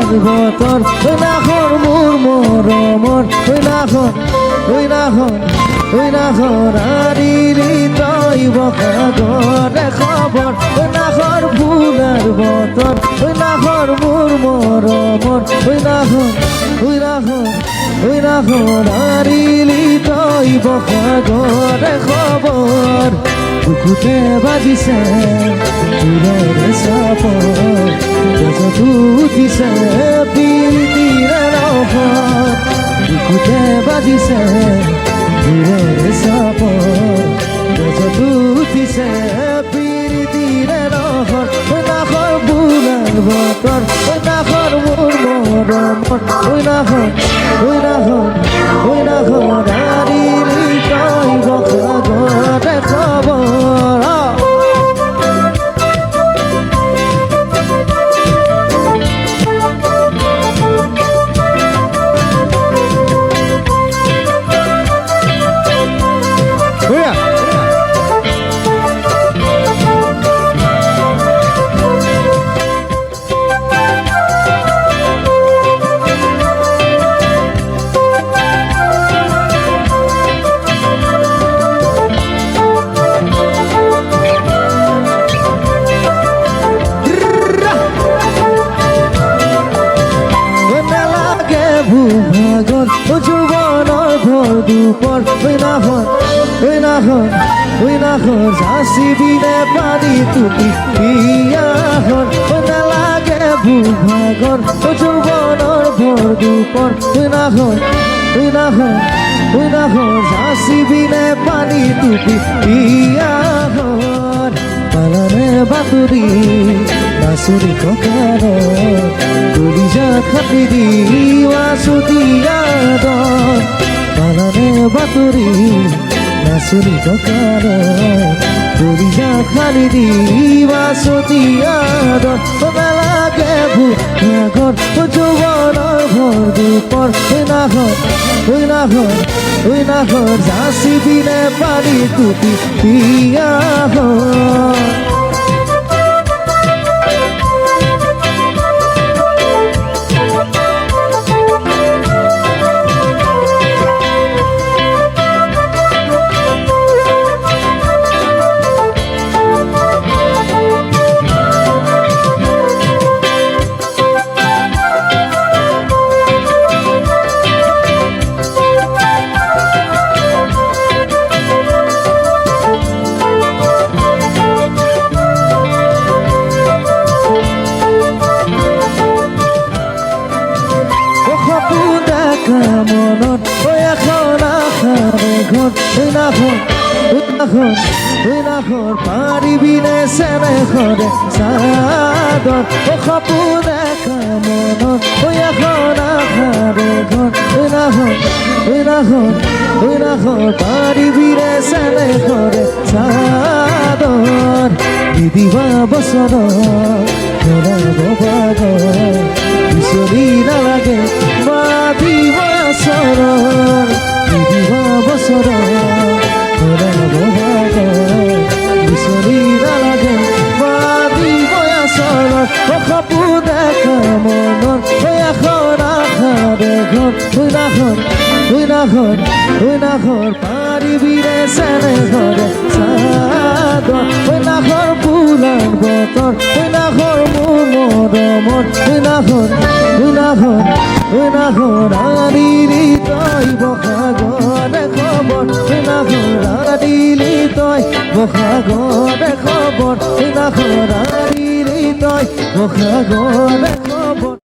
fuller বতর ওই নাখর মোর মরমর ওই নাখর আরিলি তই বখাগরে খবর ওই নাখর ফুলার বতর ওই নাখর মোর মরমর ওই নাখর আরিলি তই বখাগরে খবর বুকুতে বাজিছে চুৰৰ চাপৰ গজত উঠিছে পিৰিতিৰে ৰহৰ বুকুতে বাজিছে চুৰৰ চাপৰ গজত উঠিছে পিৰিতিৰে ৰহৰ ঐ নাখৰ বুলাৰ বতৰ ঐ নাখৰ মোৰ মৰমৰ ঐ নাখৰ আৰিলি তই বখাগৰে খবৰ ভূভাগৰ যৌৱনৰ ভৰ দুপৰ ওই নাখৰ যাচিবিনে পানী টুপি বিয়াখন নালাগে ভূভাগৰ যৌৱনৰ ভৰ দুপৰ ওই নাখৰ যাচিবিনে পানী টুপি বিয়াখন পালানে বাতৰি নাচৰি ককাৰত কলিজা খাটি দিৱা চুটিয়াত পালানে বাতৰি নাচৰি ককাৰত কলিজা খালি দিৱা চুটিয়াত নালাগে ভূভাগৰ যৌৱনৰ ভৰ দুপৰ ওই নাখৰ যাচিবিনে পানী টুপি বিয়াখন মনত ওই এখন আখাৰে ঘৰ ওই নাখৰ পাৰিবিনে চেনে ঘৰে চাদৰ ও সপোন দেখা মনত ওই এখন আখাৰে ঘৰ ওই নাখৰ পাৰিবিনে চেনে ঘৰে চাদৰ নিদিবা বছৰ ঘৰাব বাগৰ বিচৰি নালাগে দিবা চৰৰ নিদিবা বছৰ ঘৰাব বাগৰ বিচৰি নালাগে দিবা চৰৰ সপোন দেখা মনৰ এখন আখাৰে ঘৰ ওই নাখৰ পাৰিবিনে চেনে ঘৰে চাদৰ ওই নাখৰ ফুলাৰ বতৰ ওই নাখৰ মোৰ মৰমৰ ওই নাখৰ আৰিলি তই বখাগৰে খবৰ ওই নাখৰ আৰিলি তই বখাগৰে খবৰ ওই নাখৰ আৰিলি তই বখাগৰে খবৰ